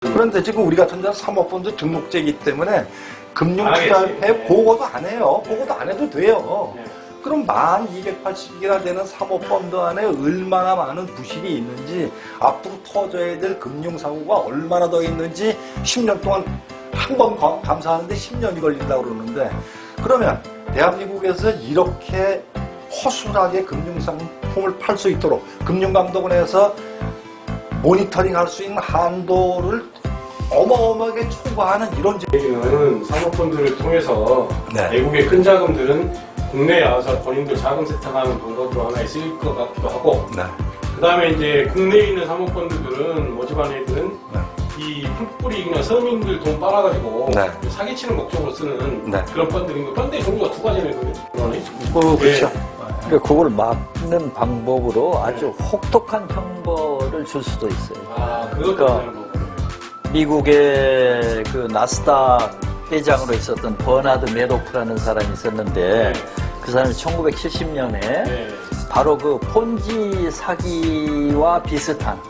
그런데 지금 우리 같은 데는 사모펀드 등록제이기 때문에 금융투자협회 보고도 안 해요. 보고도 안 해도 돼요. 그럼 1280억이나 되는 사모펀드 안에 얼마나 많은 부실이 있는지, 앞으로 터져야 될 금융사고가 얼마나 더 있는지 10년 동안 한 번 감사하는데 10년이 걸린다고 그러는데, 그러면 대한민국에서 이렇게 허술하게 금융상품을 팔 수 있도록 금융감독원에서 모니터링 할 수 있는 한도를 어마어마하게 초과하는 이런 얘기는 사모펀드를 통해서 외국의 큰 자금들은 국내에 와서 본인들 자금 세탁하는 방법으로 하나에 쓰일 것 같기도 하고, 그 다음에 이제 국내에 있는 사모펀드들은 모집한 애들은 이 풀뿌리 그냥 서민들 돈 빨아가지고 사기치는 목적으로 쓰는 그런 펀드인 거. 펀드의 종류가 두 가지네, 그게. 그렇죠. 그러니까 그걸 막는 방법으로 아주 혹독한 형벌을 줄 수도 있어요. 그것도 그러니까 되는 거고. 미국의 그 나스닥 회장으로 있었던 버나드 메도프라는 사람이 있었는데, 그 사람이 1970년에 바로 그 폰지 사기와 비슷한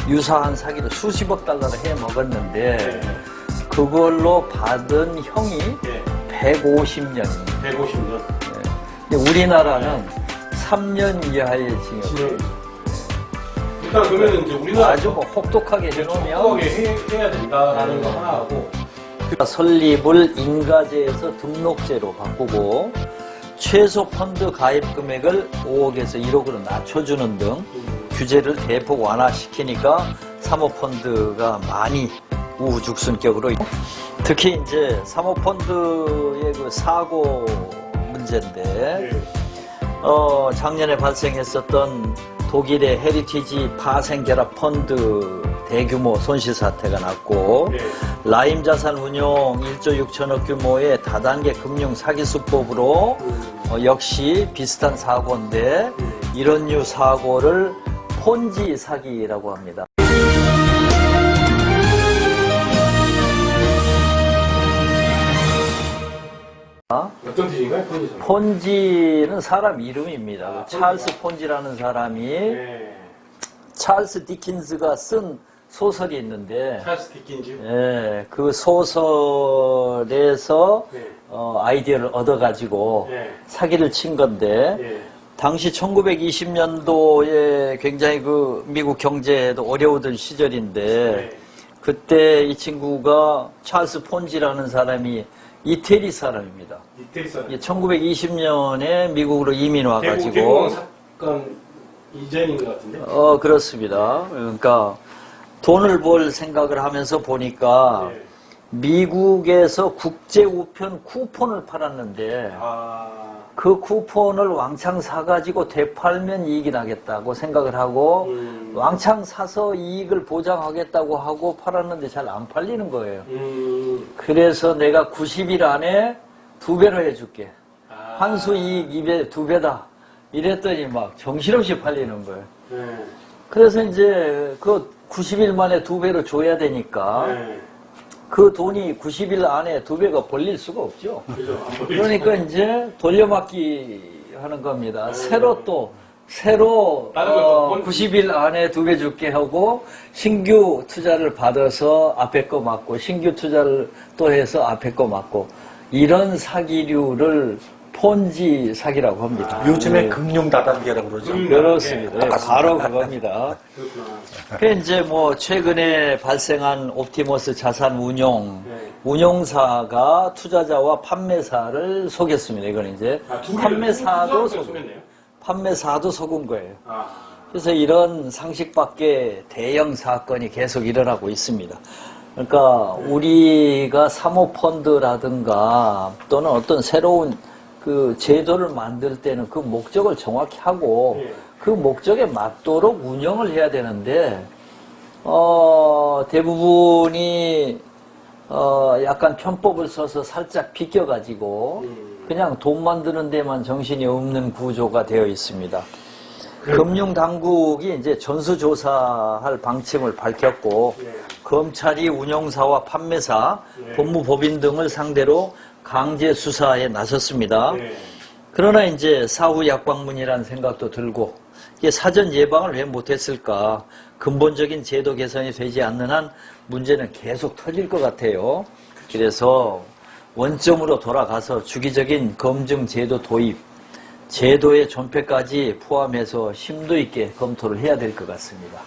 유사한 사기를 수십억 달러를 해 먹었는데, 그걸로 받은 형이 150년입니다. 150년. 근데 우리나라는 3년 이하의 징역. 일단 그러면 이제 우리나라 아주 뭐 혹독하게 해놓으면 혹독하게 해야 된다는 거 하나 하고, 설립을 인가제에서 등록제로 바꾸고, 최소 펀드 가입 금액을 5억에서 1억으로 낮춰주는 등 규제를 대폭 완화시키니까 사모펀드가 많이 우후죽순격으로, 특히 이제 사모펀드의 그 사고 문제인데, 작년에 발생했었던 독일의 헤리티지 파생결합 펀드 대규모 손실 사태가 났고, 라임 자산 운용 1조 6천억 규모의 다단계 금융 사기 수법으로 역시 비슷한 사고인데, 이런 류 사고를 폰지 사기라고 합니다. 어떤 뜻인가요? 폰지는 사람 이름입니다. 찰스 폰지라는 사람이 찰스 디킨즈가 쓴 소설이 있는데, 찰스 디킨즈? 그 소설에서 아이디어를 얻어가지고 사기를 친 건데, 당시 1920년도에 굉장히 그 미국 경제도 어려우던 시절인데, 그때 이 친구가 찰스 폰지라는 사람이 이태리 사람입니다. 이태리 사람. 1920년에 미국으로 이민 와가지고. 대공원 사건 이전인 것 같은데? 그렇습니다. 그러니까 돈을 벌 생각을 하면서 보니까 미국에서 국제 우편 쿠폰을 팔았는데, 그 쿠폰을 왕창 사가지고 되팔면 이익이 나겠다고 생각을 하고, 왕창 사서 이익을 보장하겠다고 하고 팔았는데 잘 안 팔리는 거예요. 그래서 내가 90일 안에 2배로 해줄게. 환수 이익 2배다. 이랬더니 막 정신없이 팔리는 거예요. 그래서 이제 그 90일 만에 2배로 줘야 되니까, 그 돈이 90일 안에 2배가 벌릴 수가 없죠. 그러니까 이제 돌려막기 하는 겁니다. 새로 90일 안에 2배 줄게 하고, 신규 투자를 받아서 앞에 거 맞고, 신규 투자를 또 해서 앞에 거 맞고, 이런 사기류를 폰지 사기라고 합니다. 요즘에 금융다단계라고 그러죠. 그렇습니다. 바로 그겁니다. 그 이제 뭐 최근에 발생한 옵티머스 자산 운용사가 투자자와 판매사를 속였습니다. 이건 이제 판매사도 속은 거예요. 그래서 이런 상식 밖의 대형 사건이 계속 일어나고 있습니다. 그러니까 우리가 사모펀드라든가 또는 어떤 새로운 그 제도를 만들 때는 그 목적을 정확히 하고 그 목적에 맞도록 운영을 해야 되는데, 대부분이 약간 편법을 써서 살짝 비껴가지고 그냥 돈 만드는 데만 정신이 없는 구조가 되어 있습니다. 금융당국이 이제 전수조사할 방침을 밝혔고, 검찰이 운용사와 판매사, 법무법인 등을 상대로 강제 수사에 나섰습니다. 그러나 이제 사후 약방문이라는 생각도 들고, 이게 사전 예방을 왜 못했을까? 근본적인 제도 개선이 되지 않는 한 문제는 계속 터질 것 같아요. 그래서 원점으로 돌아가서 주기적인 검증 제도 도입, 제도의 존폐까지 포함해서 심도 있게 검토를 해야 될 것 같습니다.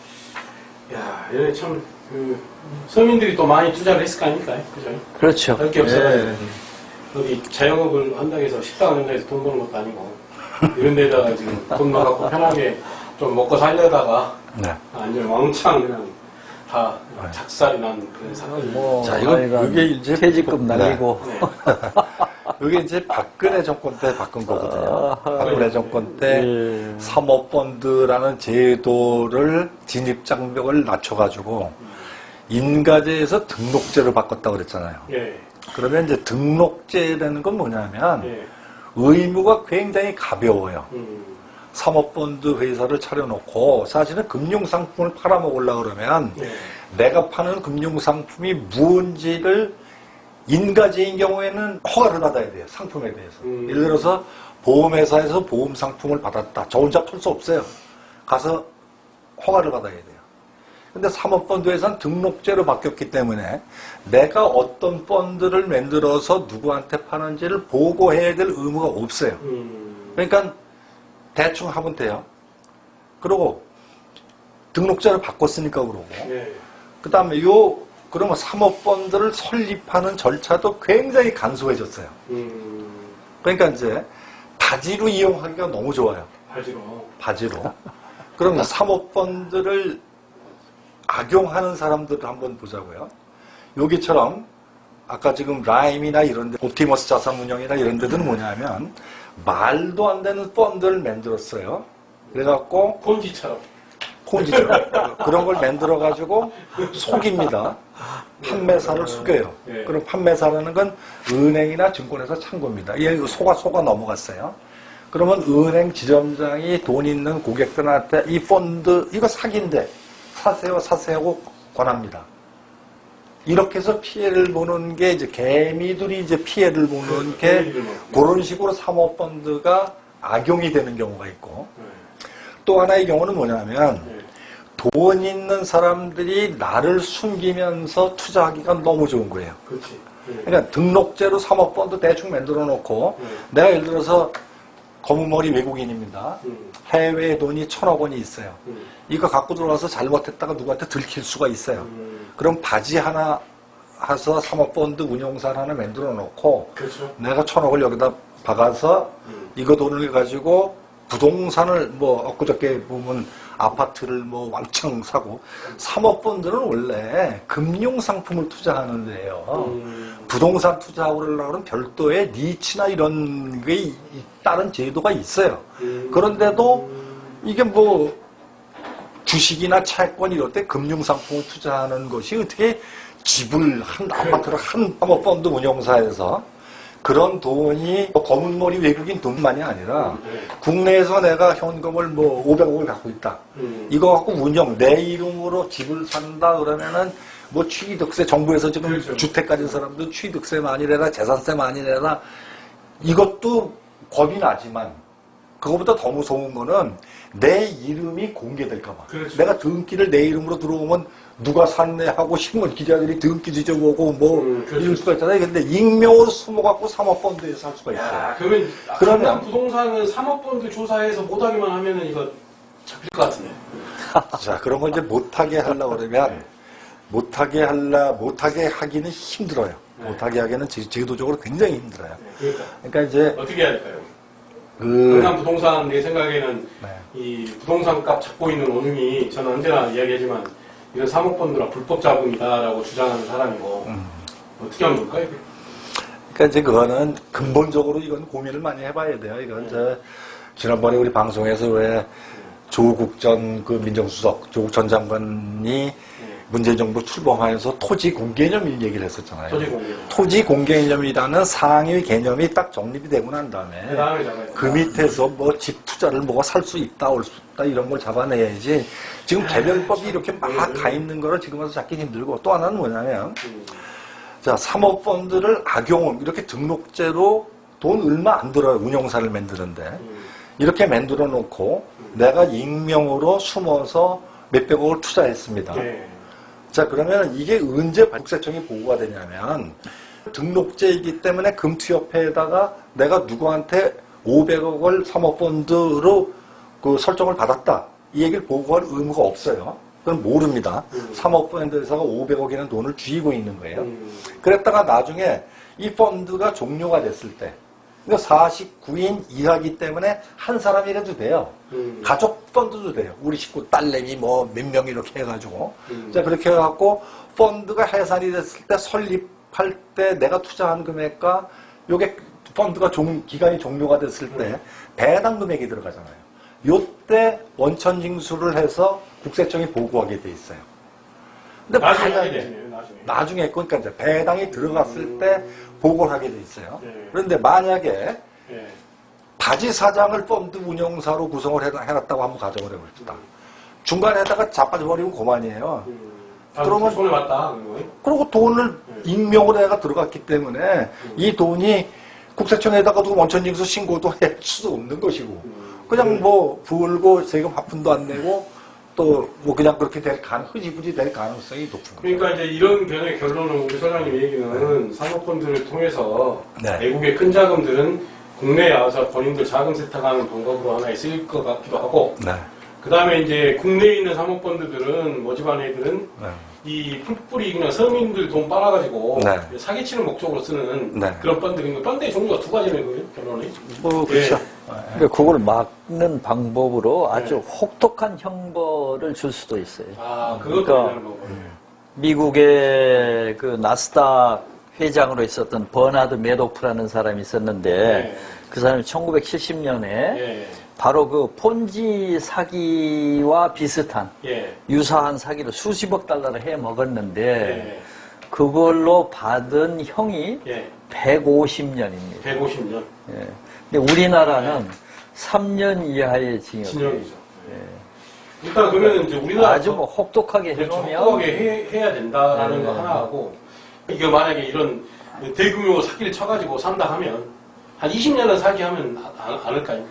야, 얘네 참, 서민들이 또 많이 투자를 했을 거 아닙니까? 그죠? 그렇죠. 할 게 없어가지고. 여기 자영업을 한다고 해서 식당을 한다고 해서 돈 버는 것도 아니고, 이런 데다가 지금 돈 넣어갖고 편하게 좀 먹고 살려다가, 네. 아니면 왕창 그냥 다 작살이 난 그런 사건이. 뭐, 자, 이게 이제 퇴직금 날리고. 네. 이게 이제 박근혜 정권 때 바꾼 거거든요. 박근혜 정권 때 예. 사모펀드라는 제도를 진입장벽을 낮춰가지고 인가제에서 등록제로 바꿨다고 그랬잖아요. 예. 그러면 이제 등록제라는 건 뭐냐면 예. 의무가 굉장히 가벼워요. 음. 사모펀드 회사를 차려놓고 사실은 금융상품을 팔아먹으려고 그러면 예. 내가 파는 금융상품이 무언지를 인가제인 경우에는 허가를 받아야 돼요. 상품에 대해서. 예를 들어서 보험회사에서 보험상품을 받았다. 저 혼자 풀 수 없어요. 가서 허가를 받아야 돼요. 근데 사모펀드에서는 등록제로 바뀌었기 때문에 내가 어떤 펀드를 만들어서 누구한테 파는지를 보고해야 될 의무가 없어요. 그러니까 대충 하면 돼요. 그리고 등록제를 바꿨으니까 그러고. 예. 그 다음에 그러면 사모펀드를 설립하는 절차도 굉장히 간소해졌어요. 그러니까 이제 바지로 이용하기가 너무 좋아요. 바지로. 그럼 사모펀드를 악용하는 사람들을 한번 보자고요. 여기처럼 아까 지금 라임이나 이런 데, 옵티머스 자산운용이나 이런 데들은 뭐냐면 말도 안 되는 펀드를 만들었어요. 그래갖고 폰지처럼. 그런 걸 만들어가지고 속입니다. 판매사를 속여요. 네. 그럼 판매사라는 건 은행이나 증권회사 창구입니다. 얘 속아 넘어갔어요. 그러면 은행 지점장이 돈 있는 고객들한테 이 펀드 이거 사기인데 사세요 권합니다. 이렇게 해서 피해를 보는 게 이제 개미들이 이제 피해를 보는 게 그런 식으로 사모펀드가 악용이 되는 경우가 있고 또 하나의 경우는 뭐냐면 돈 있는 사람들이 나를 숨기면서 투자하기가 너무 좋은 거예요. 그렇지. 그러니까 등록제로 사모펀드 대충 만들어 놓고 내가 예를 들어서 검은머리 외국인입니다. 해외에 돈이 1,000억 원이 있어요. 이거 갖고 들어와서 잘못했다가 누구한테 들킬 수가 있어요. 그럼 바지 하나 해서 사모펀드 운용사를 하나 만들어 놓고 그렇죠. 내가 1,000억을 여기다 박아서 이거 돈을 가지고 부동산을 뭐 엊그저께 보면 아파트를 뭐 왕창 사고 사모펀드는 원래 금융상품을 투자하는데요. 부동산 투자하고 그러려면 별도의 니치나 이런 게 다른 제도가 있어요. 그런데도 이게 뭐 주식이나 채권 이럴 때 금융상품을 투자하는 것이 어떻게 집을 한 아파트를 한 사모펀드 운용사에서 그런 돈이 검은머리 외국인 돈만이 아니라 국내에서 내가 현금을 뭐 500억을 갖고 있다. 이거 갖고 내 이름으로 집을 산다 그러면은 뭐 취득세 정부에서 지금 그렇죠. 주택 가진 사람들 취득세 많이 내라 재산세 많이 내라 이것도 겁이 나지만 그거보다 더 무서운 거는 내 이름이 공개될까 봐. 그렇죠. 내가 등기를 내 이름으로 들어오면 누가 샀네 하고 신문 기자들이 등기 뒤져보고 뭐 그렇죠. 이럴 수가 있잖아요. 근데 익명으로 숨어갖고 사모펀드에서 할 수가 있어요. 야, 그러면 부동산은 사모펀드 조사해서 못하기만 하면은 이거 잡힐 것 같은데. 자, 그런 걸 이제 못하게 하려고 그러면 못하게 하기는 힘들어요. 못하게 하기는 제도적으로 굉장히 힘들어요. 그러니까 이제 어떻게 해야 될까요? 강남 부동산 내 생각에는 이 부동산 값 잡고 있는 원흉이 저는 언제나 이야기하지만 이건 사모펀드라 불법 자금이다라고 주장하는 사람이고 어떻게 하면 될까요? 그러니까 이제 그거는 근본적으로 이건 고민을 많이 해봐야 돼요. 이건 지난번에 우리 방송에서 왜 조국 전 그 민정수석, 조국 전 장관이 문재인 정부 출범하면서 토지 공개념 얘기를 했었잖아요. 토지 공개념이라는 상위 개념이 딱 정립이 되고 난 다음에 그 밑에서 뭐 집 투자를 뭐가 살 수 있다, 올 수 있다 이런 걸 잡아내야지 지금 개별법이 이렇게 막 가 있는 거를 지금 와서 잡기 힘들고 또 하나는 뭐냐면 자, 사모펀드를 악용, 이렇게 등록제로 돈 얼마 안 들어요. 운용사를 만드는데. 이렇게 만들어 놓고 내가 익명으로 숨어서 몇백억을 투자했습니다. 네. 자, 그러면 이게 언제 국세청이 보고가 되냐면 등록제이기 때문에 금투협회에다가 내가 누구한테 500억을 사모펀드로 그 설정을 받았다. 이 얘기를 보고할 의무가 없어요. 그건 모릅니다. 사모펀드에서가 500억이라는 돈을 쥐고 있는 거예요. 그랬다가 나중에 이 펀드가 종료가 됐을 때, 그러니까 49인 이하기 때문에 한 사람이라도 돼요. 가족 펀드도 돼요. 우리 식구 딸내미 뭐 몇 명 이렇게 해가지고. 자, 그렇게 해갖고 펀드가 해산이 됐을 때 설립할 때 내가 투자한 금액과 요게 펀드가 기간이 종료가 됐을 때 배당 금액이 들어가잖아요. 요때 원천징수를 해서 국세청이 보고하게 돼 있어요. 근데 나중에 그러니까 이제 배당이 들어갔을 때 보고를 하게 돼 있어요. 그런데 만약에 바지 사장을 펀드 운영사로 구성을 해놨다고 한번 가정을 해봅시다. 중간에다가 자빠져버리면 그만이에요. 그러면 손에 맞다. 그리고 돈을 익명으로 내가 들어갔기 때문에 이 돈이 국세청에다가도 원천징수 신고도 할 수도 없는 것이고 그냥 뭐 부을고 세금 화푼도 안 내고 또 뭐 그냥 그렇게 흐지부지 될 가능성이 높은 거예요. 그러니까 이제 이런 견해의 결론은 우리 소장님 얘기는 사모펀드를 통해서 외국의 큰 자금들은 국내에 와서 본인들 자금 세탁하는 방법으로 하나에 쓰일 것 같기도 하고 그 다음에 이제 국내에 있는 사모펀드들은 모집한 애들은 이 풀뿌리 그냥 서민들 돈 빨아가지고 사기치는 목적으로 쓰는 그런 펀드. 그러니까 펀드의 종류가 두 가지는 거예요, 결론이. 뭐 그렇죠. 그러니까 그걸 막는 방법으로 아주 혹독한 형벌을 줄 수도 있어요. 아, 그것도 그러니까 되는 거고. 미국의 그 나스닥 회장으로 있었던 버나드 메도프라는 사람이 있었는데 그 사람이 1970년에 바로 그 폰지 사기와 비슷한 유사한 사기를 수십억 달러를 해 먹었는데 그걸로 받은 형이 150년입니다. 150년. 근데 우리나라는 3년 이하의 징역이죠. 일단 그러면 이제 우리나라 아주 뭐 혹독하게 해놓으면 혹독하게 해야 된다라는 거 하나 하고 이게 만약에 이런 대규모 사기를 쳐가지고 산다 하면 한 20년은 사기하면 않을까요?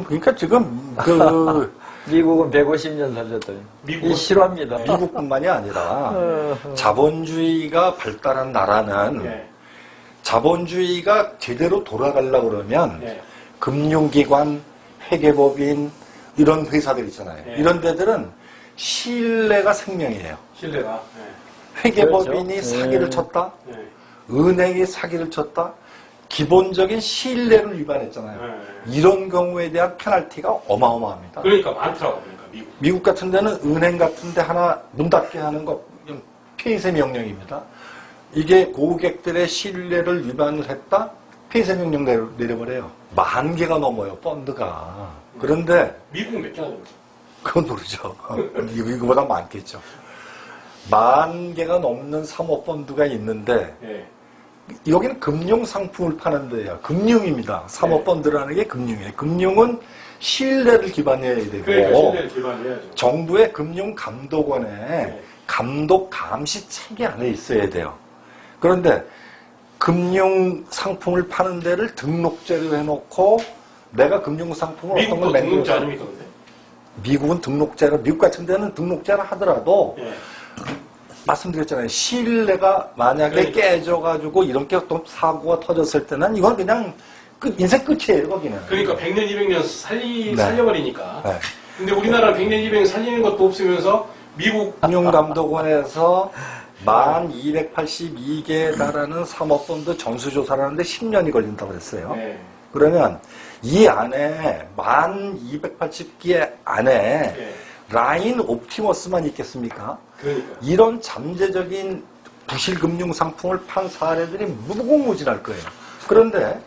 그러니까 지금 그 미국은 150년 살렸더니 이 싫어합니다. 미국뿐만이 아니라 자본주의가 발달한 나라는 자본주의가 제대로 돌아가려고 그러면 금융기관, 회계법인 이런 회사들 있잖아요. 이런 데들은 신뢰가 생명이에요. 신뢰가. 회계법인이 그렇죠. 사기를 쳤다. 은행이 사기를 쳤다. 기본적인 신뢰를 위반했잖아요. 이런 경우에 대한 페널티가 어마어마합니다. 그러니까 많더라고요. 그러니까 미국 같은 데는 은행 같은 데 하나 문 닫게 하는 거 폐쇄 명령입니다. 이게 고객들의 신뢰를 위반을 했다? 폐쇄 명령 내려버려요. 10,000개가 넘어요, 펀드가. 그런데 미국은 몇 개나 됩니까? 그건 모르죠. 이거보다 많겠죠. 10,000개가 넘는 사모펀드가 있는데 여기는 금융상품을 파는 데예요. 금융입니다. 사모펀드라는 게 금융이에요. 금융은 신뢰를 기반해야 되고 그러니까 신뢰를 기반해야죠. 정부의 금융감독원의 감독 감시 체계 안에 있어야 돼요. 그런데 금융상품을 파는 데를 등록제로 해놓고 내가 금융상품을 어떤 걸 미국도 등록제 아닙니까? 근데? 미국은 등록제로, 미국 같은 데는 등록제를 하더라도 말씀드렸잖아요. 신뢰가 만약에 깨져가지고 이렇게 어떤 사고가 터졌을 때는 이건 그냥 인생 끝이에요, 거기는. 그러니까 100년, 200년 살려버리니까. 근데 우리나라는 100년, 200년 살리는 것도 없으면서 미국 금융감독원에서 1282개에 달하는 사모펀드 전수조사를 하는데 10년이 걸린다고 그랬어요. 그러면 이 안에 1280개 안에 라인 옵티머스만 있겠습니까? 그러니까. 이런 잠재적인 부실금융 상품을 판 사례들이 무궁무진할 거예요. 그런데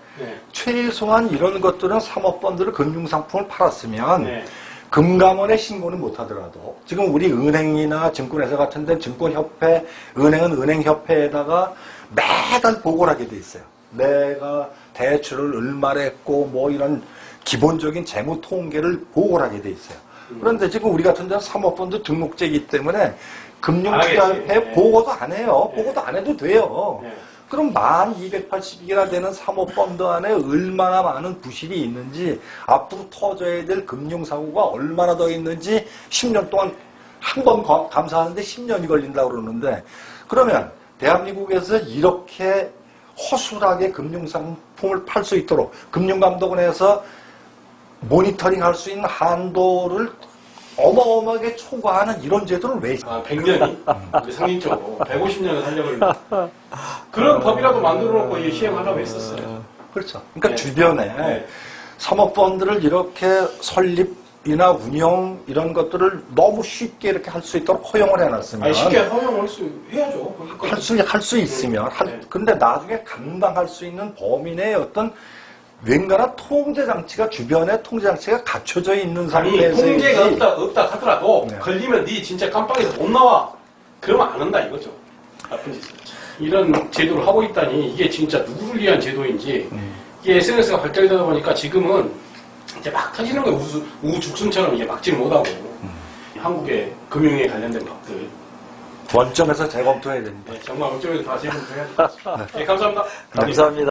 최소한 이런 것들은 사모펀드를 금융상품을 팔았으면 금감원에 신고는 못하더라도 지금 우리 은행이나 증권회사 같은 데 증권협회, 은행은 은행협회에다가 매달 보고를 하게 돼 있어요. 내가 대출을 얼마나 했고 뭐 이런 기본적인 재무 통계를 보고를 하게 돼 있어요. 그런데 지금 우리 같은 데는 사모펀드 등록제이기 때문에 금융투자회 보고도 안 해요. 보고도 안 해도 돼요. 그럼 1280억이나 되는 사모펀드 안에 얼마나 많은 부실이 있는지, 앞으로 터져야 될 금융사고가 얼마나 더 있는지 10년 동안 한 번 감사하는데 10년이 걸린다고 그러는데, 그러면 대한민국에서 이렇게 허술하게 금융상품을 팔 수 있도록 금융감독원에서 모니터링 할 수 있는 한도를 어마어마하게 초과하는 이런 제도를 왜 100년이 우리 상징적으로 150년을 살려고 했는데 그런 법이라도 만들어 놓고 이 시행하려고 했었어요. 그렇죠. 그러니까 네. 주변에 네. 사모펀드를 이렇게 설립이나 운영 이런 것들을 너무 쉽게 이렇게 할 수 있도록 허용을 해놨으면 아니, 쉽게 허용할 수 해야죠. 할 수 있으면 네. 근데 나중에 감당할 수 있는 범인의 어떤 웬간한 통제 장치가 주변에 통제 장치가 갖춰져 있는 아니 상태에서 통제가 없다 하더라도 네. 걸리면 네 진짜 깜빵에서 못 나와. 그러면 안 한다 이거죠. 나쁜 짓을. 이런 제도를 하고 있다니 이게 진짜 누구를 위한 제도인지 이게 SNS가 발달되다 보니까 지금은 이제 막 터지는 거예요. 우죽순처럼 이제 막지를 못하고 한국의 금융에 관련된 법들 원점에서 재검토해야 됩니다. 정말 원점에서 다시 해보면 해야죠. 네, 감사합니다. 감사합니다.